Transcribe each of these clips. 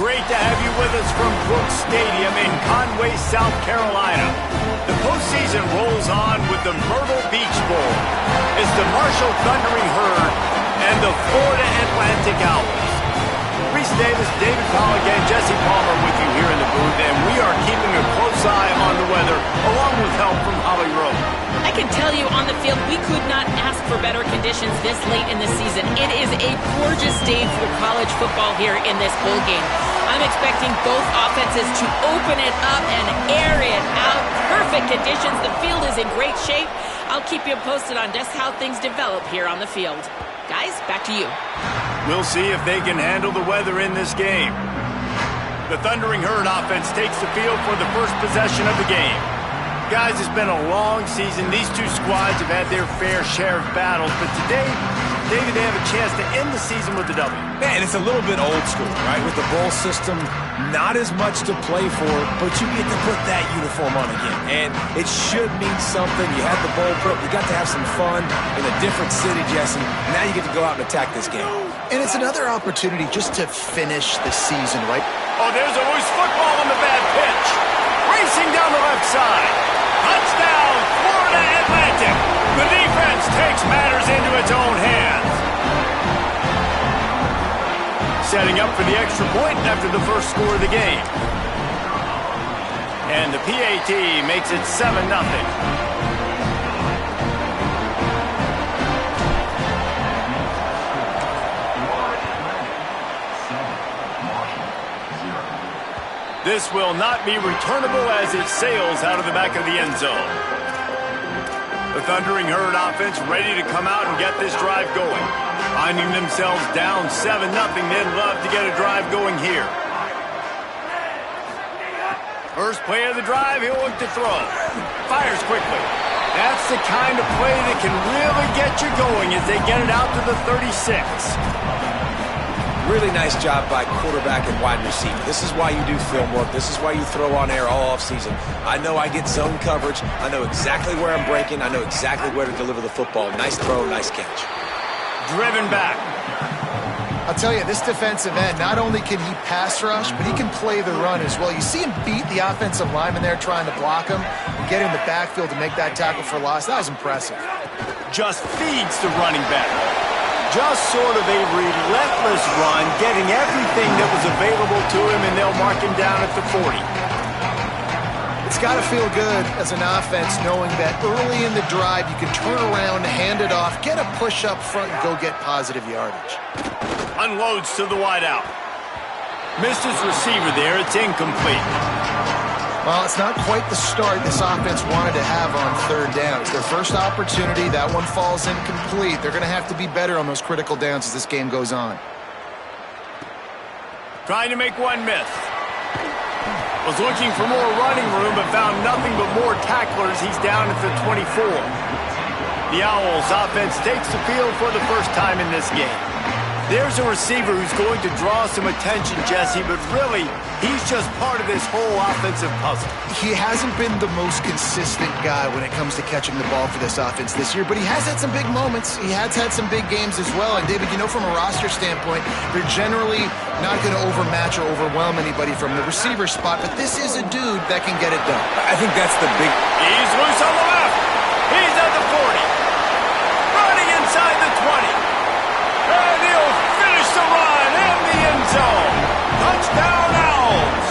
great to have you with us from Brooks Stadium in Conway, South Carolina. The postseason rolls on with the Myrtle Beach Bowl. It's the Marshall Thundering Herd and the Florida Atlantic Owls. Reese Davis, David Colligan, Jesse Palmer with you here in the booth, and we are keeping a close eye on the weather, along with help from Holly Rowe. I can tell you on the field, we could not ask for better conditions this late in the season. It is a gorgeous day for college football here in this bowl game. I'm expecting both offenses to open it up and air it out. Perfect conditions. The field is in great shape. I'll keep you posted on just how things develop here on the field. Guys, back to you. We'll see if they can handle the weather in this game. The Thundering Herd offense takes the field for the first possession of the game. Guys, it's been a long season. These two squads have had their fair share of battles, but today, David, they have a chance to end the season with a W. Man, it's a little bit old school, right? With the bowl system, not as much to play for, but you get to put that uniform on again. And it should mean something. You had the bowl prep. You got to have some fun in a different city, Jesse. Now you get to go out and attack this game. And it's another opportunity just to finish the season, right? Oh, there's a loose football on the bad pitch. Racing down the left side. Touchdown, Florida Atlantic. The defense takes matters into its own hands. Setting up for the extra point after the first score of the game. And the PAT makes it 7-0. This will not be returnable as it sails out of the back of the end zone. The Thundering Herd offense ready to come out and get this drive going. Finding themselves down 7-0, they'd love to get a drive going here. First play of the drive, he'll look to throw. Fires quickly. That's the kind of play that can really get you going as they get it out to the 36. Really nice job by quarterback and wide receiver. This is why you do film work. This is why you throw on air all offseason. I know I get zone coverage. I know exactly where I'm breaking. I know exactly where to deliver the football. Nice throw, nice catch. Driven back. I'll tell you, this defensive end, not only can he pass rush, but he can play the run as well. You see him beat the offensive lineman there trying to block him and get in the backfield to make that tackle for loss. That was impressive. Just feeds the running back. Just sort of a relentless run, getting everything that was available to him, and they'll mark him down at the 40. It's got to feel good as an offense knowing that early in the drive you can turn around, hand it off, get a push up front, and go get positive yardage. Unloads to the wideout. Missed his receiver there. It's incomplete. Well, it's not quite the start this offense wanted to have on third down. It's their first opportunity. That one falls incomplete. They're going to have to be better on those critical downs as this game goes on. Trying to make one miss. Was looking for more running room, but found nothing but more tacklers. He's down at the 24. The Owls offense takes the field for the first time in this game. There's a receiver who's going to draw some attention, Jesse, but really, he's just part of this whole offensive puzzle. He hasn't been the most consistent guy when it comes to catching the ball for this offense this year, but he has had some big moments. He has had some big games as well. And, David, you know, from a roster standpoint, they're generally not going to overmatch or overwhelm anybody from the receiver spot, but this is a dude that can get it done. I think that's the big... He's loose on the left. He's at the 40. Running inside the 20. And he'll finish the run in the end zone. Touchdown, Owls.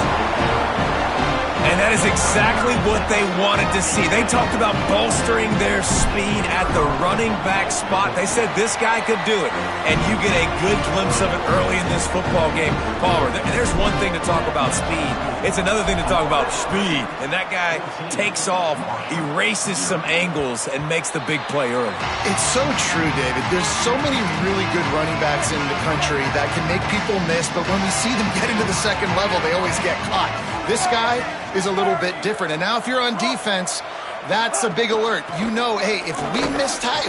And that is exactly what they wanted to see. They talked about bolstering their speed at the running back spot. They said this guy could do it. And you get a good glimpse of it early in this football game. Palmer, there's one thing to talk about speed. It's another thing to talk about speed. And that guy takes off, erases some angles, and makes the big play early. It's so true, David. There's so many really good running backs in the country that can make people miss, but when we see them get into the second level, they always get caught. This guy is a little bit different. And now if you're on defense, that's a big alert. You know, hey, if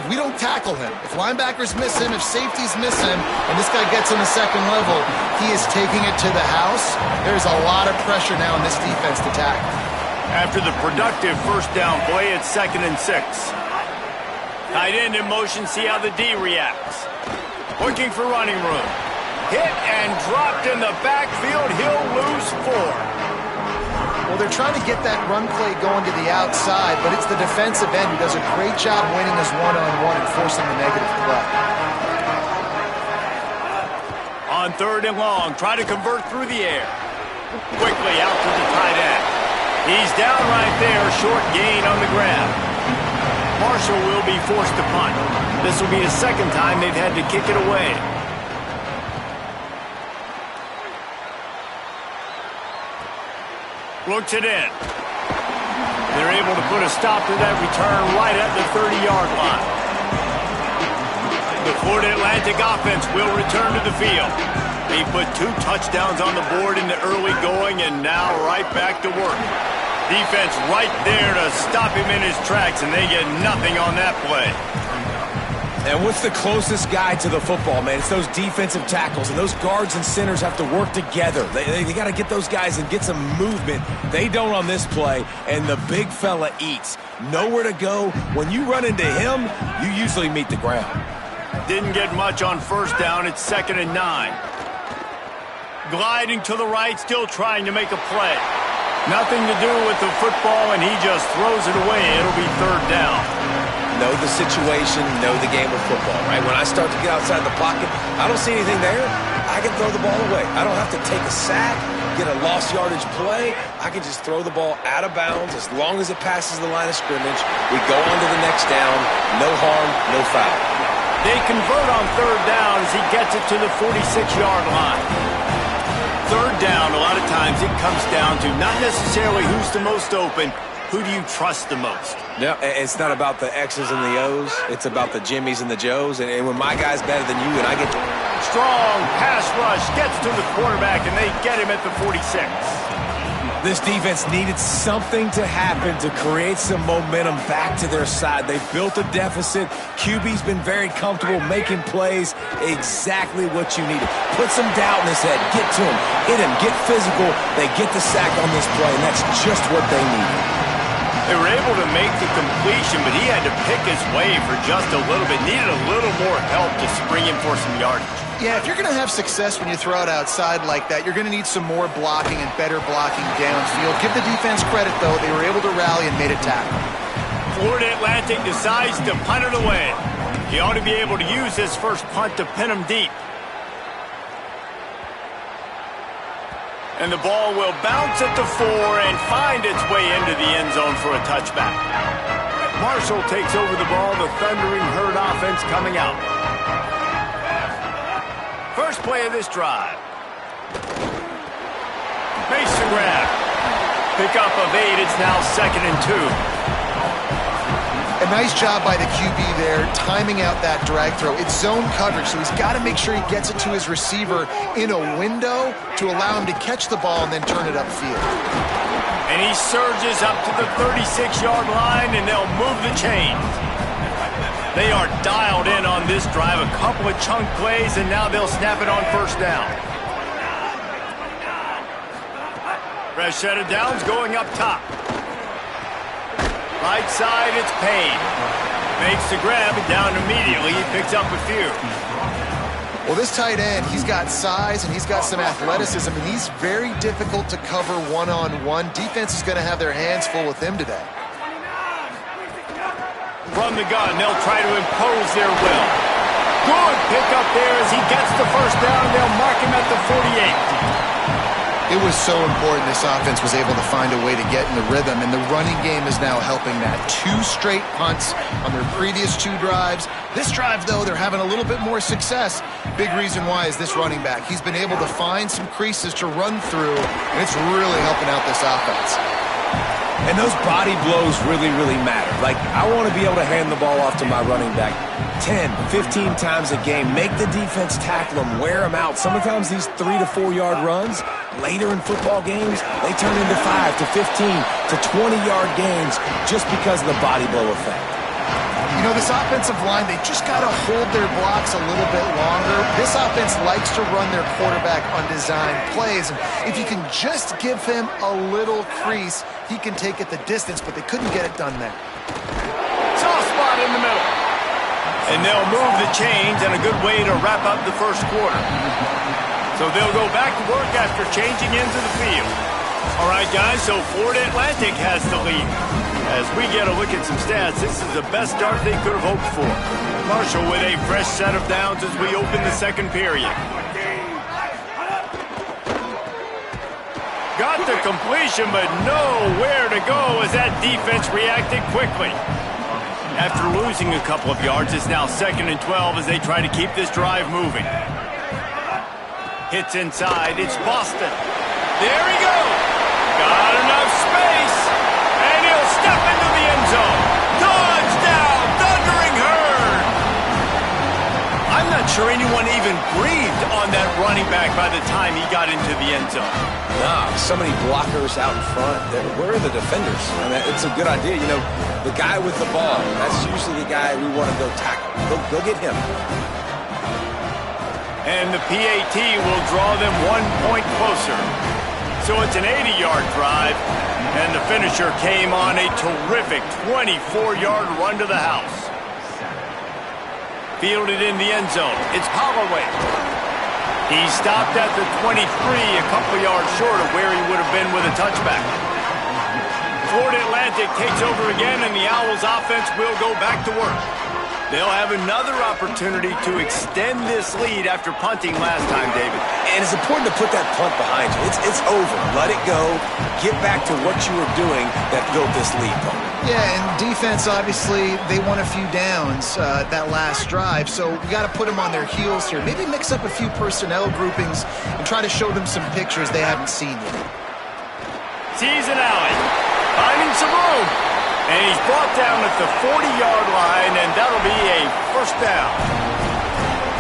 we don't tackle him, if linebackers miss him, if safeties miss him, and this guy gets in the second level, he is taking it to the house. There's a lot of pressure now in this defense to tackle. After the productive first down play, it's 2nd and 6. Tight end in motion, see how the D reacts. Looking for running room. hit and dropped in the backfield. He'll lose 4. Well, they're trying to get that run play going to the outside, but it's the defensive end who does a great job winning his one-on-one and forcing the negative play. On 3rd and long, try to convert through the air. Quickly out to the tight end. He's down right there, short gain on the grab. Marshall will be forced to punt. This will be the 2nd time they've had to kick it away. Looks it in. They're able to put a stop to that return right at the 30-yard line. The Florida Atlantic offense will return to the field. They put 2 touchdowns on the board in the early going and now right back to work. Defense right there to stop him in his tracks, and they get nothing on that play. And what's the closest guy to the football, man? It's those defensive tackles, and those guards and centers have to work together. They got to get those guys and get some movement. They don't on this play, and the big fella eats. Nowhere to go. When you run into him, you usually meet the ground. Didn't get much on 1st down. It's 2nd and 9. Gliding to the right, still trying to make a play. Nothing to do with the football, and he just throws it away. It'll be 3rd down. Know the situation, know the game of football, right? When I start to get outside the pocket, I don't see anything there, I can throw the ball away. I don't have to take a sack, get a lost yardage play. I can just throw the ball out of bounds as long as it passes the line of scrimmage. We go on to the next down, no harm, no foul. They convert on 3rd down as he gets it to the 46-yard line. 3rd down, a lot of times it comes down to not necessarily who's the most open, who do you trust the most? Yeah, it's not about the X's and the O's. It's about the Jimmies and the Joes. And when my guy's better than you and I get to... Strong pass rush gets to the quarterback, and they get him at the 46. This defense needed something to happen to create some momentum back to their side. They built a deficit. QB's been very comfortable making plays. Exactly what you needed. Put some doubt in his head. Get to him. Hit him. Get physical. They get the sack on this play, and that's just what they needed. They were able to make the completion, but he had to pick his way for just a little bit. Needed a little more help to spring him for some yardage. Yeah, if you're going to have success when you throw it outside like that, you're going to need some more blocking and better blocking downfield. Give the defense credit, though. They were able to rally and made a tackle. Florida Atlantic decides to punt it away. He ought to be able to use his first punt to pin him deep. And the ball will bounce at the 4 and find its way into the end zone for a touchback. Marshall takes over the ball. The Thundering Herd offense coming out. First play of this drive. Makes the grab. Pickup of 8. It's now 2nd and 2. A nice job by the QB there, timing out that drag throw. It's zone coverage, so he's got to make sure he gets it to his receiver in a window to allow him to catch the ball and then turn it upfield. And he surges up to the 36-yard line, and they'll move the chains. They are dialed in on this drive. A couple of chunk plays, and now they'll snap it on 1st down. Fresh set of downs going up top. Right side, it's Payne. Makes the grab and down immediately. He picks up a few. Well, this tight end, he's got size and he's got some athleticism, and he's very difficult to cover one-on-one. Defense is going to have their hands full with him today. From the gun, they'll try to impose their will. Good pickup there as he gets the 1st down. They'll mark him at the 48. It was so important this offense was able to find a way to get in the rhythm, and the running game is now helping that. 2 straight punts on their previous 2 drives. This drive, though, they're having a little bit more success. Big reason why is this running back. He's been able to find some creases to run through, and it's really helping out this offense. And those body blows really, really matter. Like, I want to be able to hand the ball off to my running back 10, 15 times a game. Make the defense tackle them, wear them out. Sometimes these 3 to 4 yard runs, later in football games, they turn into 5 to 15 to 20-yard gains just because of the body blow effect. You know, this offensive line, they just got to hold their blocks a little bit longer. This offense likes to run their quarterback on design plays. And if you can just give him a little crease, he can take it the distance, but they couldn't get it done there. Soft spot in the middle. And they'll move the chains, and a good way to wrap up the 1st quarter. So they'll go back to work after changing into the field. All right, guys, so Florida Atlantic has the lead. As we get a look at some stats, this is the best start they could have hoped for. Marshall with a fresh set of downs as we open the second period. Got the completion, but nowhere to go as that defense reacted quickly. After losing a couple of yards, it's now 2nd and 12 as they try to keep this drive moving. Hits inside, it's Boston. There he goes. Got enough space, and he'll step into the end zone. Touchdown, Thundering Herd. I'm not sure anyone even breathed on that running back by the time he got into the end zone. Nah, so many blockers out in front. Where are the defenders? I mean, it's a good idea. You know, the guy with the ball, that's usually the guy we want to go tackle. Go get him. And the PAT will draw them 1 point closer. So it's an 80-yard drive, and the finisher came on a terrific 24-yard run to the house. Fielded in the end zone. It's Holloway. He stopped at the 23, a couple yards short of where he would have been with a touchback. Florida Atlantic takes over again, and the Owls offense will go back to work. They'll have another opportunity to extend this lead after punting last time, David. And it's important to put that punt behind you. It's over. Let it go. Get back to what you were doing that built this lead, Paul. Yeah, and defense, obviously, they won a few downs that last drive, so we got to put them on their heels here. Maybe mix up a few personnel groupings and try to show them some pictures they haven't seen yet. Sees an alley, finding some room, and he's brought down at the 40-yard line, and that'll be a first down.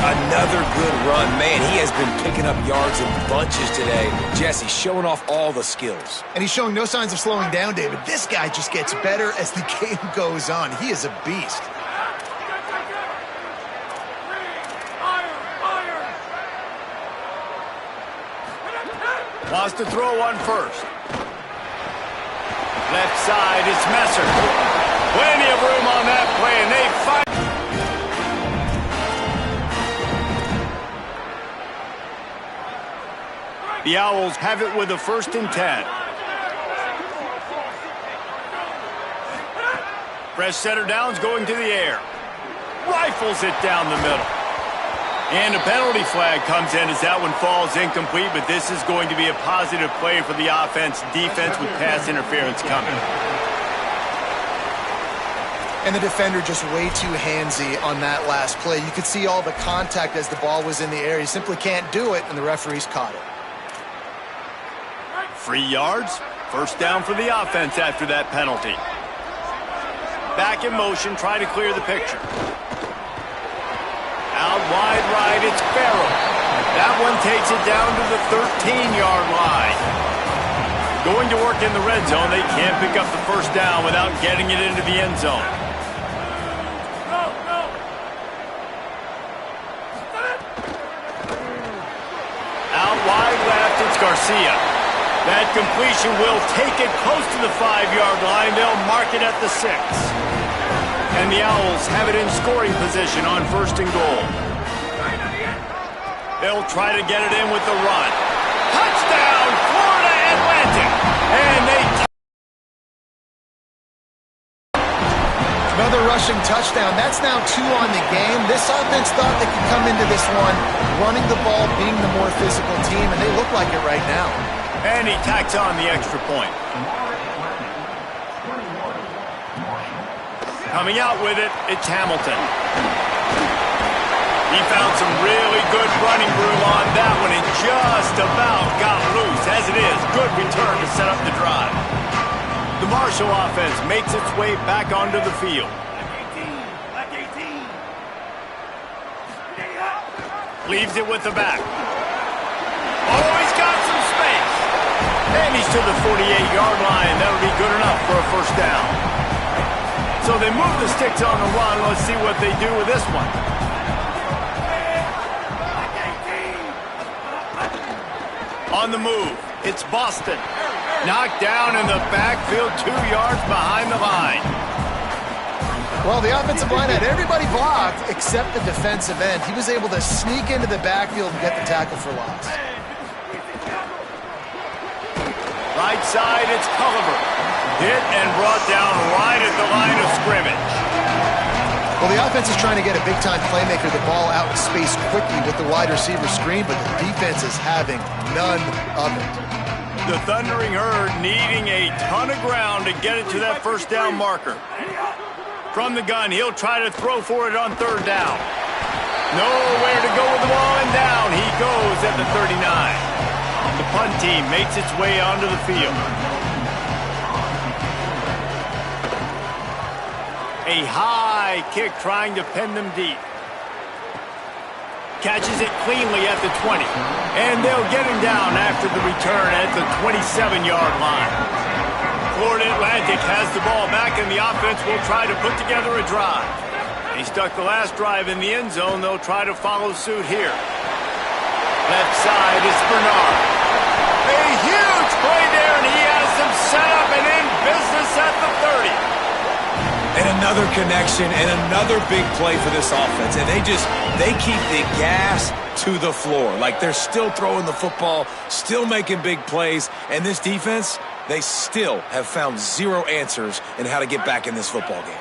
Another good run. Man, he has been picking up yards in bunches today. Jesse showing off all the skills. And he's showing no signs of slowing down, David. This guy just gets better as the game goes on. He is a beast. Wants to throw one first. Left side, it's Messer. Plenty of room on that play, and they fight. The Owls have it with a 1st and 10. Fresh setter downs going to the air. Rifles it down the middle. And a penalty flag comes in as that one falls incomplete, but this is going to be a positive play for the offense. Defense with pass interference coming. And the defender just way too handsy on that last play. You could see all the contact as the ball was in the air. He simply can't do it, and the referees caught it. 3 yards, first down for the offense after that penalty. Back in motion, try to clear the picture. Out wide right, it's Farrell. That one takes it down to the 13-yard line. Going to work in the red zone, they can't pick up the first down without getting it into the end zone. Out wide left, it's Garcia. That completion will take it close to the 5-yard line. They'll mark it at the 6. And the Owls have it in scoring position on 1st and goal. They'll try to get it in with the run. Touchdown, Florida Atlantic. And they... Another rushing touchdown. That's now 2 on the game. This offense thought they could come into this one running the ball, being the more physical team, and they look like it right now. And he tacks on the extra point. Coming out with it, it's Hamilton. He found some really good running room on that one and just about got loose. As it is, good return to set up the drive. The Marshall offense makes its way back onto the field. Leaves it with the back. Oh, he's got some space. And he's to the 48-yard line. That'll be good enough for a first down. So they move the sticks on the run. Let's see what they do with this one. On the move, it's Boston. Knocked down in the backfield, 2 yards behind the line. Well, the offensive line had everybody blocked except the defensive end. He was able to sneak into the backfield and get the tackle for loss. Right side, it's Culliver. Hit and brought down right at the line of scrimmage. Well, the offense is trying to get a big-time playmaker the ball out in space quickly with the wide receiver screen, but the defense is having none of it. The Thundering Herd needing a ton of ground to get it to that first down marker. From the gun, he'll try to throw for it on third down. Nowhere to go with the ball, and down he goes at the 39. The punt team makes its way onto the field. A high kick trying to pin them deep. Catches it cleanly at the 20. And they'll get him down after the return at the 27-yard line. Florida Atlantic has the ball back, and the offense will try to put together a drive. They stuck the last drive in the end zone. They'll try to follow suit here. Left side is Bernard. A huge play there, and he has them set up and in business at the 30. And another connection and another big play for this offense. And they keep the gas to the floor. Like they're still throwing the football, still making big plays. And this defense, they still have found zero answers in how to get back in this football game.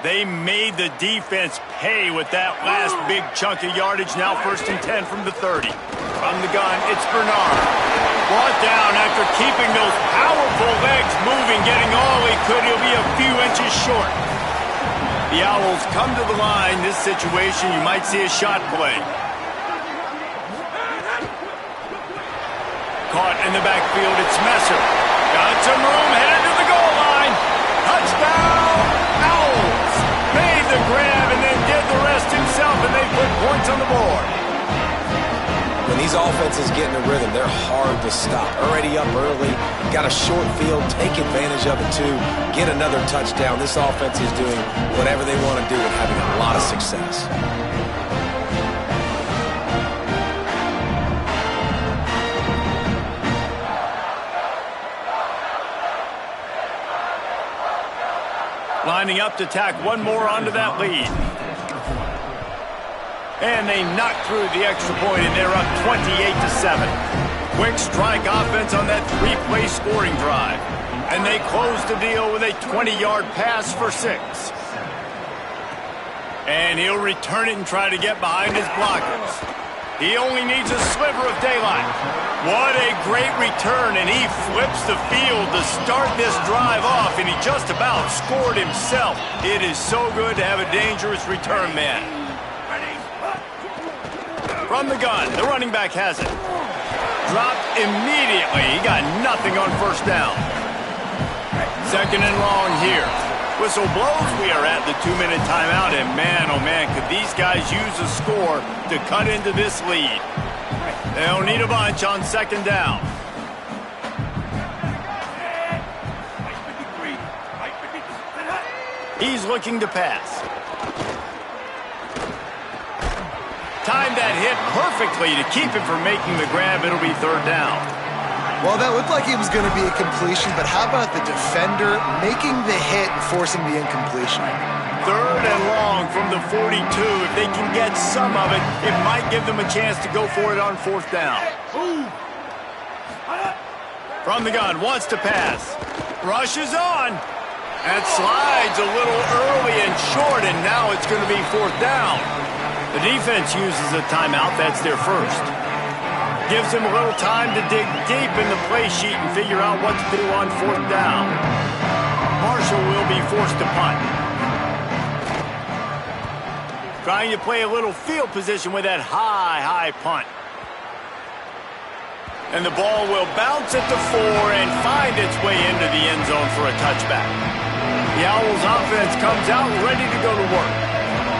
They made the defense pay with that last big chunk of yardage. Now 1st and 10 from the 30. From the gun, it's Bernard. Brought down after keeping those powerful legs moving, getting all he could. He'll be a few inches short. The Owls come to the line. This situation, you might see a shot play. Caught in the backfield, it's Messer. Got some room, headed to the goal line. Touchdown, Owls. Made the grab and then did the rest himself, and they put points on the board. When these offenses get in a rhythm, they're hard to stop. Already up early, got a short field, take advantage of it too, get another touchdown. This offense is doing whatever they want to do and having a lot of success. Lining up to tack one more onto that lead. And they knock through the extra point, and they're up 28-7. Quick strike offense on that 3-play scoring drive. And they close the deal with a 20-yard pass for 6. And he'll return it and try to get behind his blockers. He only needs a sliver of daylight. What a great return, and he flips the field to start this drive off, and he just about scored himself. It is so good to have a dangerous return man. From the gun, the running back has it. Dropped immediately. He got nothing on first down. 2nd and long here. Whistle blows. We are at the 2-minute timeout, and man, oh man, could these guys use a score to cut into this lead. They'll need a bunch on 2nd down. He's looking to pass. Timed that hit perfectly to keep him from making the grab. It'll be 3rd down. Well, that looked like it was going to be a completion, but how about the defender making the hit and forcing the incompletion? 3rd and long from the 42. If they can get some of it, it might give them a chance to go for it on 4th down. From the gun, wants to pass. Rushes on. That slides a little early and short, and now it's going to be 4th down. The defense uses a timeout. That's their first. Gives him a little time to dig deep in the play sheet and figure out what to do on 4th down. Marshall will be forced to punt. Trying to play a little field position with that high punt. And the ball will bounce at the 4 and find its way into the end zone for a touchback. The Owls offense comes out ready to go to work.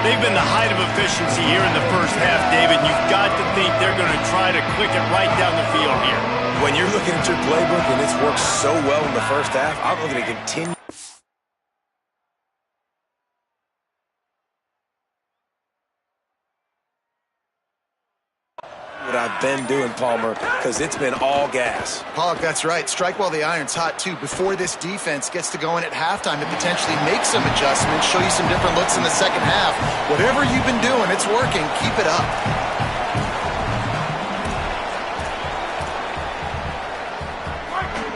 They've been the height of efficiency here in the first half, David. You've got to think they're going to try to click it right down the field here. When you're looking at your playbook and it's worked so well in the first half, I'm looking to continue. What I've been doing, Palmer, because it's been all gas. Pollock, that's right. Strike while the iron's hot, too. Before this defense gets to going at halftime to potentially make some adjustments, show you some different looks in the second half. Whatever you've been doing, it's working. Keep it up.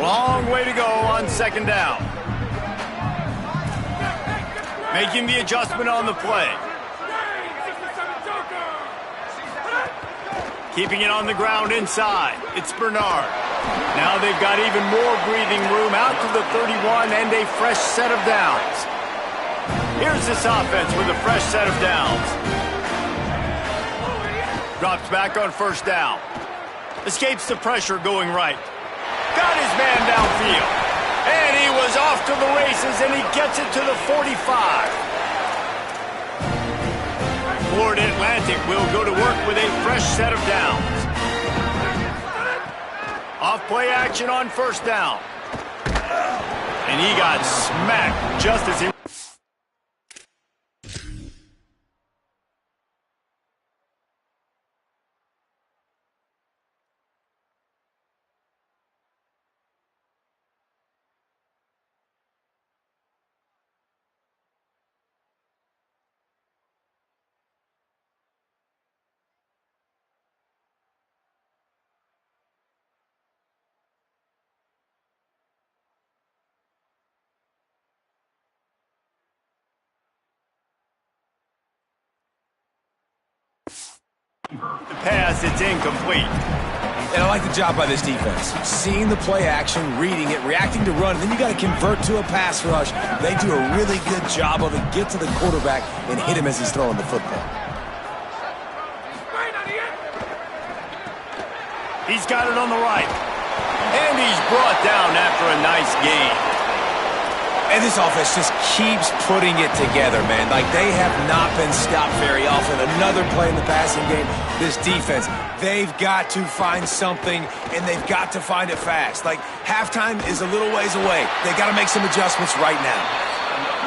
Long way to go on second down. Making the adjustment on the play. Keeping it on the ground inside. It's Bernard. Now they've got even more breathing room out to the 31 and a fresh set of downs. Here's this offense with a fresh set of downs. Drops back on first down. Escapes the pressure going right. Got his man downfield. And he was off to the races, and he gets it to the 45. Florida Atlantic will go to work with a fresh set of downs. Off play action on first down. And he got smacked just as he... The pass, it's incomplete. And I like the job by this defense. Seeing the play action, reading it, reacting to run, and then you got to convert to a pass rush. They do a really good job of it. Get to the quarterback and hit him as he's throwing the football. He's got it on the right. And he's brought down after a nice gain. And this offense just keeps putting it together, man. Like, they have not been stopped very often. Another play in the passing game. This defense, they've got to find something, and they've got to find it fast. Like, halftime is a little ways away. They got to make some adjustments right now.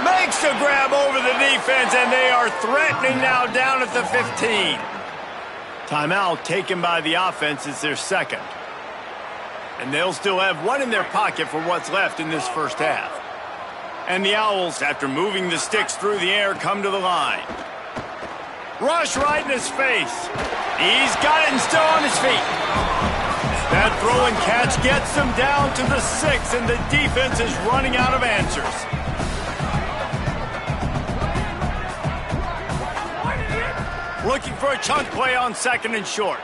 Makes a grab over the defense, and they are threatening now down at the 15. Timeout taken by the offense is their second. And they'll still have one in their pocket for what's left in this first half. And the Owls, after moving the sticks through the air, come to the line. Rush right in his face. He's got it and still on his feet. That throw and catch gets them down to the 6, and the defense is running out of answers. Looking for a chunk play on second and short.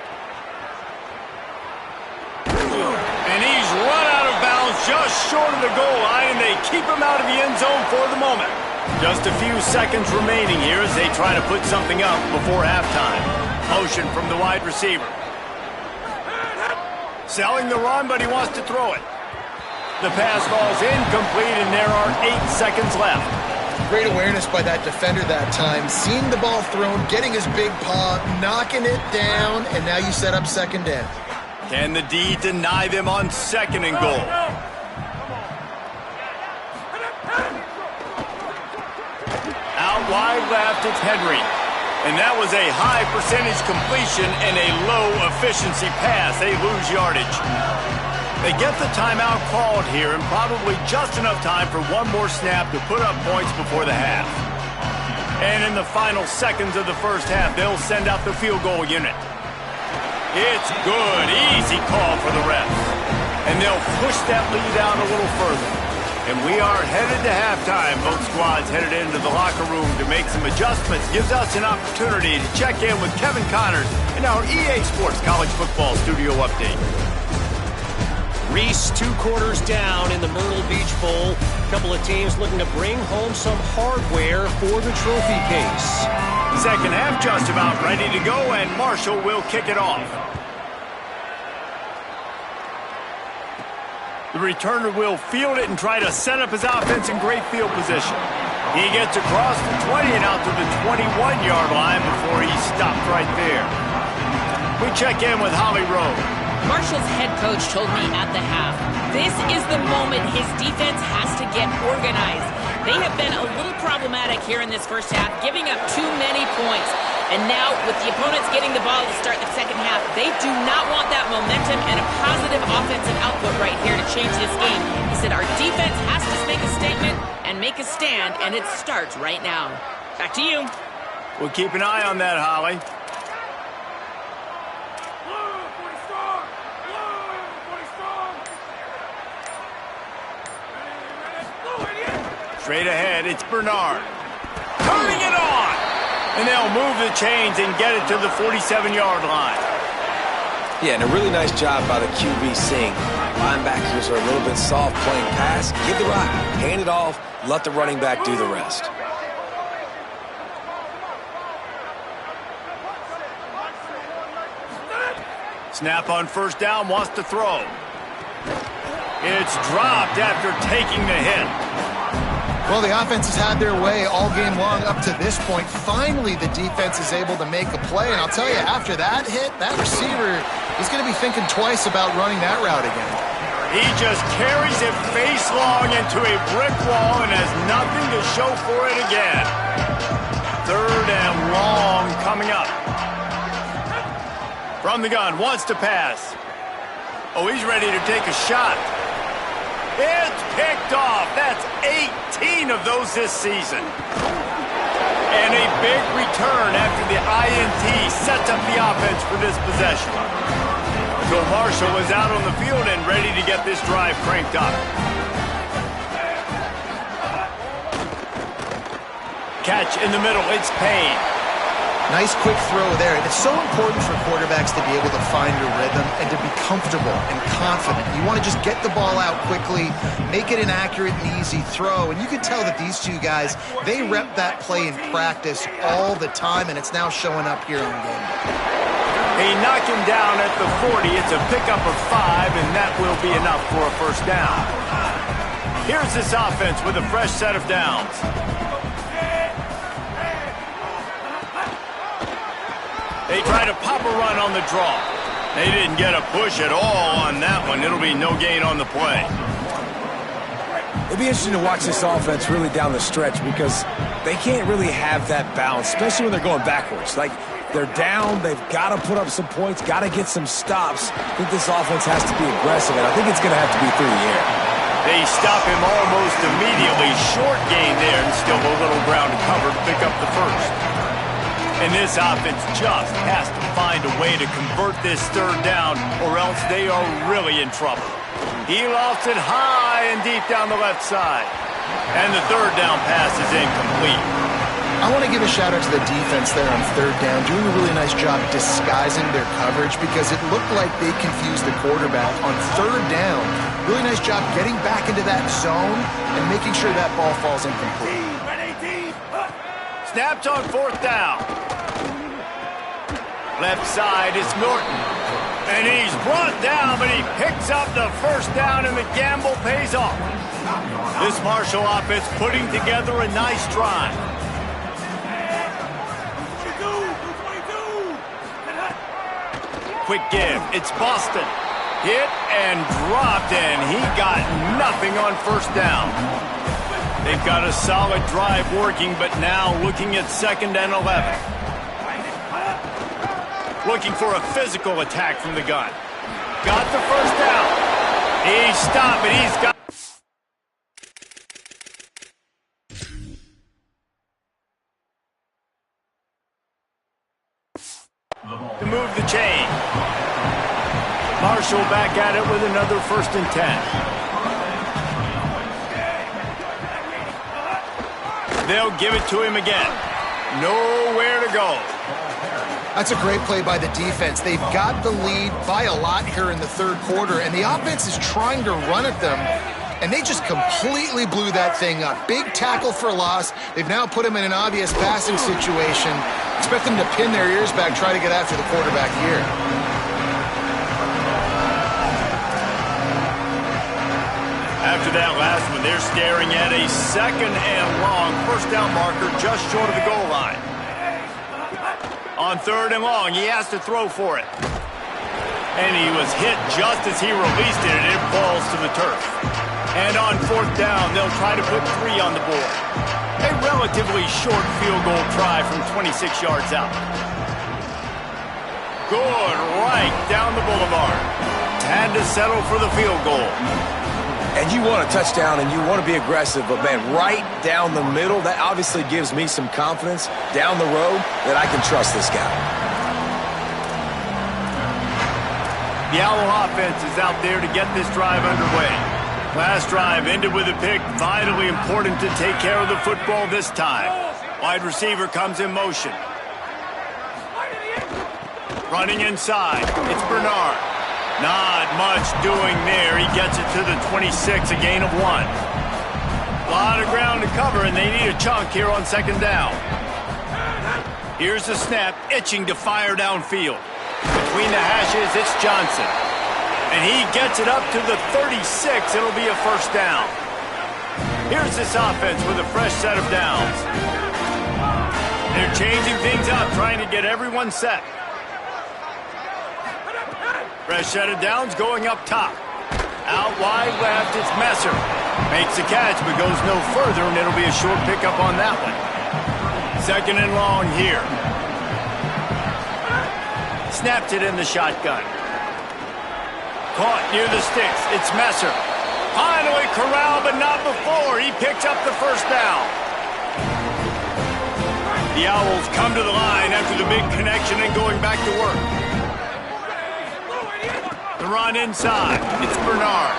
And he's run out of bounds just short of the goal line, and they keep him out of the end zone for the moment. Just a few seconds remaining here as they try to put something up before halftime. Motion from the wide receiver. Selling the run, but he wants to throw it. The pass falls incomplete, and there are 8 seconds left. Great awareness by that defender that time. Seeing the ball thrown, getting his big paw, knocking it down, and now you set up second down. Can the D deny them on second and goal? Out wide left, it's Henry. And that was a high percentage completion and a low efficiency pass. They lose yardage. They get the timeout called here, and probably just enough time for one more snap to put up points before the half. And in the final seconds of the first half, they'll send out the field goal unit. It's good. Easy call for the refs. And they'll push that lead out a little further. And we are headed to halftime. Both squads headed into the locker room to make some adjustments. Gives us an opportunity to check in with Kevin Connors in our EA Sports College Football Studio Update. Reese 2 quarters down in the Myrtle Beach Bowl. A couple of teams looking to bring home some hardware for the trophy case. Second half just about ready to go, and Marshall will kick it off. The returner will field it and try to set up his offense in great field position. He gets across the 20 and out to the 21-yard line before he's stopped right there. We check in with Holly Rowe. Marshall's head coach told me at the half, this is the moment his defense has to get organized. They have been a little problematic here in this first half, giving up too many points. And now, with the opponents getting the ball to start the second half, they do not want that momentum and a positive offensive output right here to change this game. He said our defense has to make a statement and make a stand, and it starts right now. Back to you. We'll keep an eye on that, Holly. Straight ahead, it's Bernard. Turning it on! And they'll move the chains and get it to the 47-yard line. Yeah, and a really nice job by the QB seeing linebackers are a little bit soft playing pass. Give the rock, hand it off, let the running back do the rest. Snap on first down, wants to throw. It's dropped after taking the hit. Well, the offense has had their way all game long up to this point. Finally, the defense is able to make a play. And I'll tell you, after that hit, that receiver is going to be thinking twice about running that route again. He just carries it face long into a brick wall and has nothing to show for it again. Third and long coming up. From the gun, wants to pass. Oh, he's ready to take a shot. It's picked off. That's 18 of those this season. And a big return after the INT sets up the offense for this possession. So Marshall is out on the field and ready to get this drive cranked up. Catch in the middle. It's Payne. Nice quick throw there. And it's so important for quarterbacks to be able to find your rhythm and to be comfortable and confident. You want to just get the ball out quickly, make it an accurate and easy throw. And you can tell that these two guys, they rep that play in practice all the time, and it's now showing up here on game. They knock him down at the 40. It's a pickup of 5, and that will be enough for a first down. Here's this offense with a fresh set of downs. They try to pop a run on the draw. They didn't get a push at all on that one. It'll be no gain on the play. It'll be interesting to watch this offense really down the stretch because they can't really have that balance, especially when they're going backwards. Like, they're down, they've got to put up some points, got to get some stops. I think this offense has to be aggressive, and I think it's going to have to be through the air. They stop him almost immediately. Short gain there, and still a little ground to cover to pick up the first. And this offense just has to find a way to convert this third down, or else they are really in trouble. He lofts it high and deep down the left side. And the third down pass is incomplete. I want to give a shout out to the defense there on third down, doing a really nice job disguising their coverage because it looked like they confused the quarterback on third down. Really nice job getting back into that zone and making sure that ball falls incomplete. Snapped on fourth down. Left side is Norton. And he's brought down, but he picks up the first down, and the gamble pays off. This Marshall offense putting together a nice drive. Quick give. It's Boston. Hit and dropped, and he got nothing on first down. They've got a solid drive working, but now looking at 2nd and 11. Looking for a physical attack from the gun. Got the first down. He stopped, but he's got... to move the chain. Marshall back at it with another 1st and 10. They'll give it to him again. Nowhere to go. That's a great play by the defense. They've got the lead by a lot here in the third quarter, and the offense is trying to run at them, and they just completely blew that thing up. Big tackle for loss. They've now put him in an obvious passing situation. Expect them to pin their ears back, try to get after the quarterback here. After that last one, they're staring at a 2nd and long first down marker just short of the goal line. On 3rd and long, he has to throw for it. And he was hit just as he released it, and it falls to the turf. And on 4th down, they'll try to put 3 on the board. A relatively short field goal try from 26 yards out. Good, right down the boulevard. Had to settle for the field goal. And you want a touchdown and you want to be aggressive, but, man, right down the middle, that obviously gives me some confidence down the road that I can trust this guy. The Owl offense is out there to get this drive underway. Last drive ended with a pick. Vitally important to take care of the football this time. Wide receiver comes in motion. Running inside. It's Bernard. Not much doing there. He gets it to the 26, a gain of 1. A lot of ground to cover, and they need a chunk here on 2nd down. Here's the snap, itching to fire downfield. Between the hashes, it's Johnson. And he gets it up to the 36. It'll be a 1st down. Here's this offense with a fresh set of downs. They're changing things up, trying to get everyone set. Fresh set of downs going up top. Out wide left, it's Messer. Makes the catch, but goes no further, and it'll be a short pickup on that one. 2nd and long here. Snapped it in the shotgun. Caught near the sticks. It's Messer. Finally corralled, but not before. He picks up the 1st down. The Owls come to the line after the big connection and going back to work. The run inside. It's Bernard.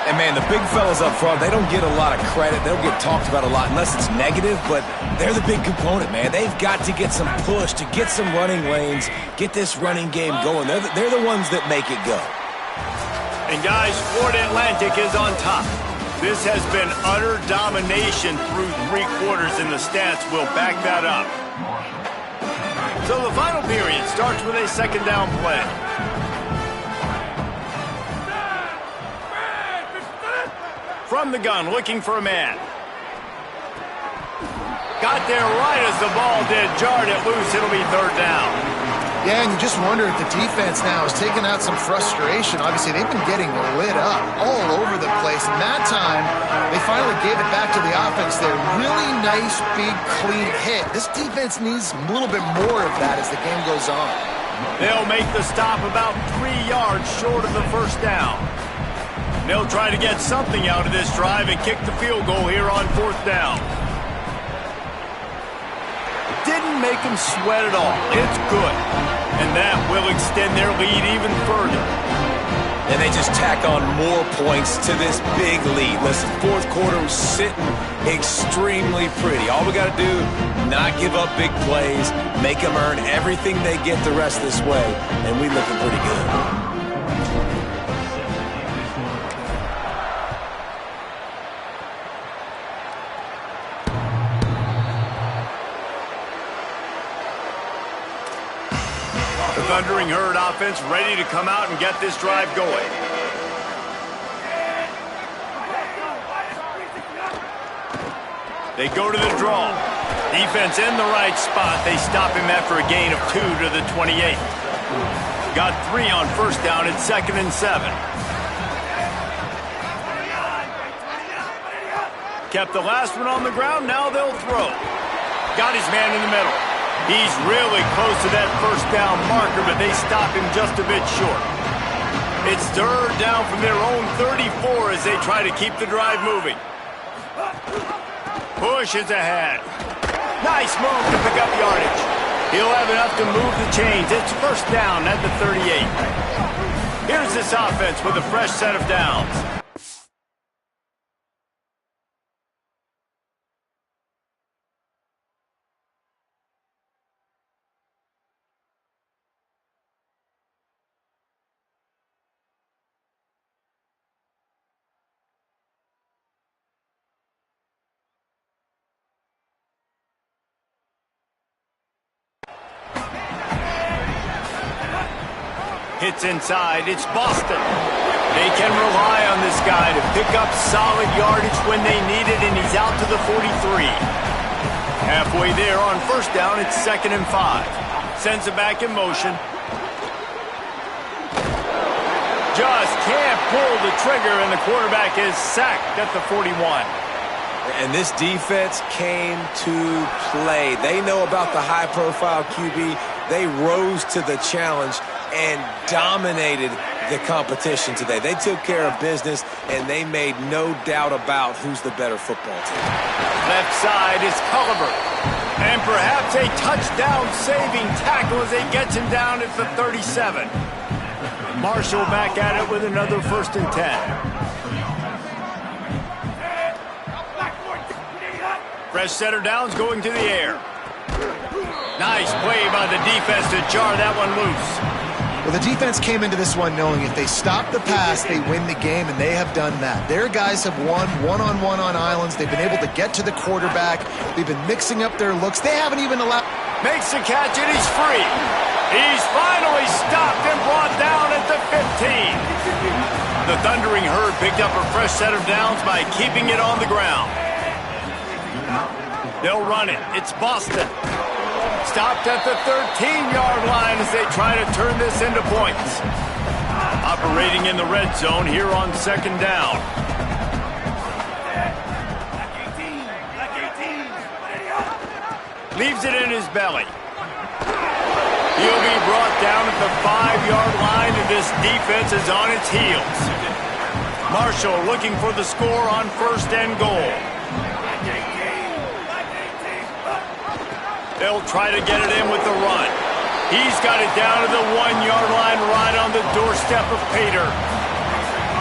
And, man, the big fellas up front, they don't get a lot of credit. They don't get talked about a lot unless it's negative, but they're the big component, man. They've got to get some push, to get some running lanes, get this running game going. They're the ones that make it go. And, guys, Florida Atlantic is on top. This has been utter domination through 3 quarters, and the stats will back that up. So the final period starts with a 2nd down play. From the gun, looking for a man. Got there right as the ball did. Jarred it loose. It'll be 3rd down. Yeah, and you just wonder if the defense now is taking out some frustration. Obviously, they've been getting lit up all over the place. And that time, they finally gave it back to the offense there. Really nice, big, clean hit. This defense needs a little bit more of that as the game goes on. They'll make the stop about 3 yards short of the 1st down. They'll try to get something out of this drive and kick the field goal here on 4th down. Didn't make them sweat at all. It's good. And that will extend their lead even further. And they just tack on more points to this big lead. Listen, 4th quarter was sitting extremely pretty. All we got to do, not give up big plays, make them earn everything they get the rest of this way, and we looking pretty good. The Thundering Herd offense ready to come out and get this drive going. They go to the draw. Defense in the right spot. They stop him after a gain of 2 to the 28. Got 3 on 1st down. It's 2nd and 7. Kept the last one on the ground. Now they'll throw. Got his man in the middle. He's really close to that 1st down marker, but they stop him just a bit short. It's 3rd down from their own 34 as they try to keep the drive moving. Pushes ahead. Nice move to pick up yardage. He'll have enough to move the chains. It's 1st down at the 38. Here's this offense with a fresh set of downs. Hits inside. It's Boston. They can rely on this guy to pick up solid yardage when they need it, and he's out to the 43. Halfway there on 1st down, it's 2nd and 5. Sends it back in motion. Just can't pull the trigger, and the quarterback is sacked at the 41. And this defense came to play. They know about the high-profile QB. They rose to the challenge and dominated the competition today. They took care of business, and they made no doubt about who's the better football team. Left side is Culliver. And perhaps a touchdown-saving tackle as he gets him down at the 37. Marshall back at it with another 1st and 10. Fresh setter downs going to the air. Nice play by the defense to jar that one loose. Well, the defense came into this one knowing if they stop the pass, they win the game, and they have done that. Their guys have won one-on-one on islands. They've been able to get to the quarterback. They've been mixing up their looks. They haven't even allowed... Makes the catch, and he's free. He's finally stopped and brought down at the 15. The Thundering Herd picked up a fresh set of downs by keeping it on the ground. They'll run it. It's Boston. Stopped at the 13-yard line as they try to turn this into points. Operating in the red zone here on 2nd down. Leaves it in his belly. He'll be brought down at the 5-yard line, and this defense is on its heels. Marshall looking for the score on 1st and goal. They'll try to get it in with the run. He's got it down to the 1-yard line right on the doorstep of Pater.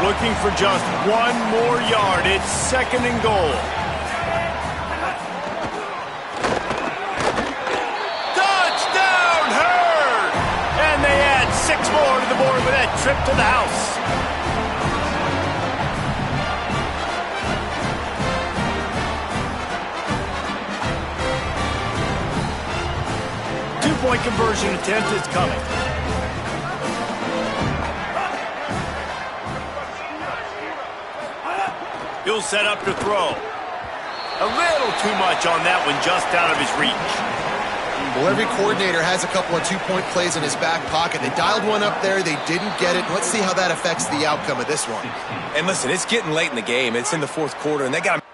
Looking for just one more yard. It's 2nd and goal. Touchdown, Herd! And they add 6 more to the board with that trip to the house. Two-point conversion attempt is coming. He'll set up to throw. A little too much on that one, just out of his reach. Well, every coordinator has a couple of two-point plays in his back pocket. They dialed one up there. They didn't get it. Let's see how that affects the outcome of this one. And listen, it's getting late in the game. It's in the 4th quarter, and they got to...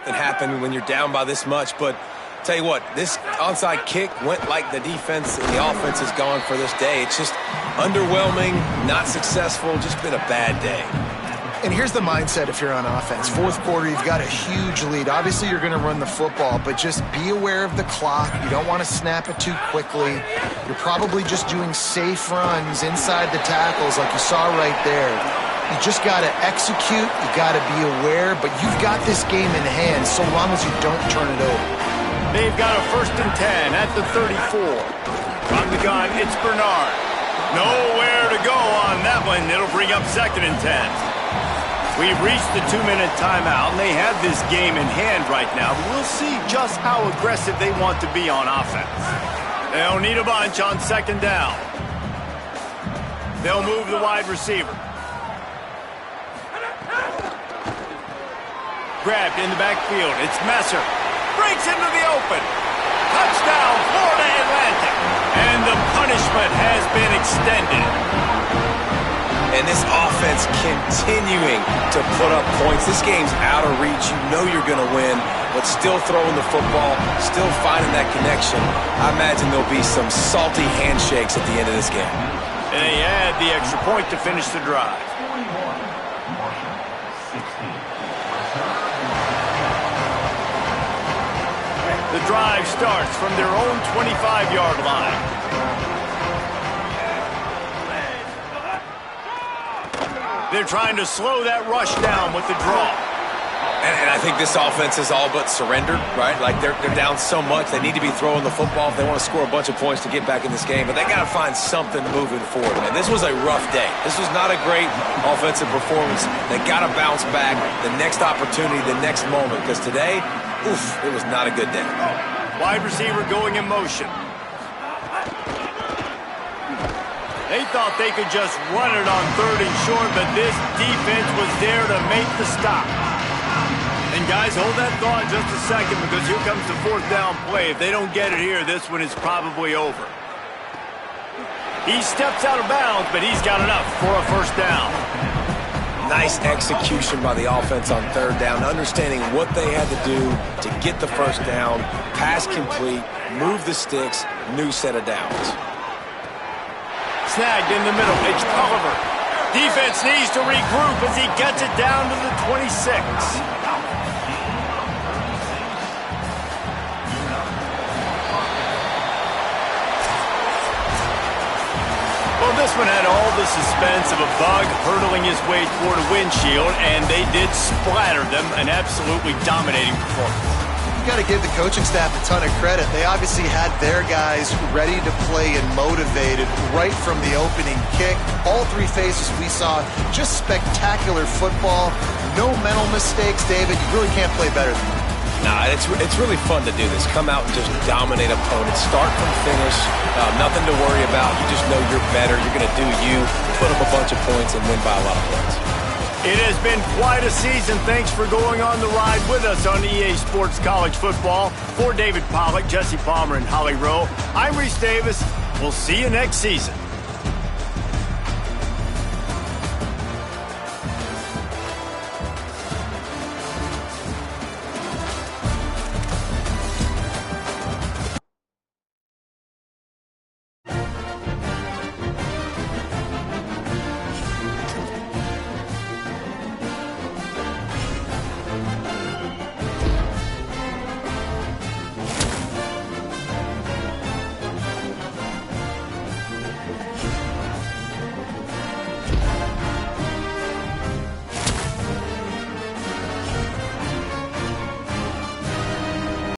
It happened when you're down by this much, but tell you what, this onside kick went like the defense and the offense is gone for this day. It's just underwhelming, not successful, just been a bad day. And here's the mindset if you're on offense. 4th quarter, you've got a huge lead. Obviously, you're going to run the football, but just be aware of the clock. You don't want to snap it too quickly. You're probably just doing safe runs inside the tackles like you saw right there. You just got to execute. You got to be aware, but you've got this game in hand so long as you don't turn it over. They've got a 1st and 10 at the 34. From the gun, it's Bernard. Nowhere to go on that one. It'll bring up 2nd and 10. We've reached the 2-minute timeout, and they have this game in hand right now. We'll see just how aggressive they want to be on offense. They'll need a bunch on 2nd down. They'll move the wide receiver. Grabbed in the backfield. It's Messer. Breaks into the open. Touchdown, Florida Atlantic. And the punishment has been extended. And this offense continuing to put up points. This game's out of reach. You know you're going to win, but still throwing the football, still finding that connection. I imagine there'll be some salty handshakes at the end of this game. And they add the extra point to finish the drive. The drive starts from their own 25-yard line. They're trying to slow that rush down with the draw. And I think this offense is all but surrendered, right? Like they're down so much, they need to be throwing the football if they want to score a bunch of points to get back in this game. But they got to find something moving forward, man. This was a rough day. This was not a great offensive performance. They got to bounce back the next opportunity, the next moment. Because today, oof, it was not a good day. Wide receiver going in motion. They thought they could just run it on 3rd and short, but this defense was there to make the stop. And guys, hold that thought just a second, because here comes the 4th down play. If they don't get it here, this one is probably over. He steps out of bounds, but he's got enough for a 1st down. Nice execution by the offense on 3rd down, understanding what they had to do to get the 1st down, pass complete, move the sticks, new set of downs. Snagged in the middle. It's Oliver. Defense needs to regroup as he gets it down to the 26. Well, this one had all the suspense of a bug hurtling his way toward a windshield, and they did splatter them. An absolutely dominating performance. You got to give the coaching staff a ton of credit. They obviously had their guys ready to play and motivated right from the opening kick. All 3 phases we saw, just spectacular football. No mental mistakes, David. You really can't play better than that. Nah, it's really fun to do this. Come out and just dominate opponents. Start from finish. Nothing to worry about. You just know you're better. You're going to do you, put up a bunch of points, and win by a lot of points. It has been quite a season. Thanks for going on the ride with us on EA Sports College Football. For David Pollack, Jesse Palmer, and Holly Rowe, I'm Reese Davis. We'll see you next season.